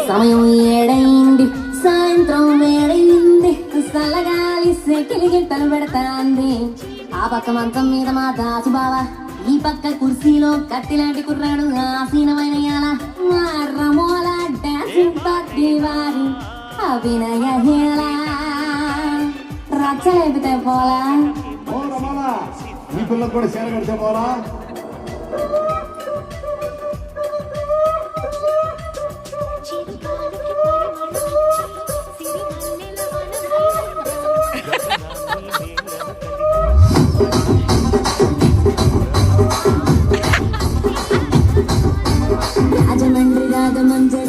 సమయం ఏడైంది, సాయంత్రం వేడైంది, చల్లగాలి సెకిలి గిట్టలు పెడతాంది. ఆ పక్క మంచం మీద మా దాసు బావ, ఈ పక్క కుర్సీలో కత్తిలాంటి కుర్రాడు ఆసీనమైన యాల. మా రమోల డాన్సింగ్ పార్టీ వారి అభినయ హేళ. రచ్చలేపితే పోలా మీ పిల్లలకు కూడా సేర కడితే పోలా. రాజమండ్రి రాజమండ్రి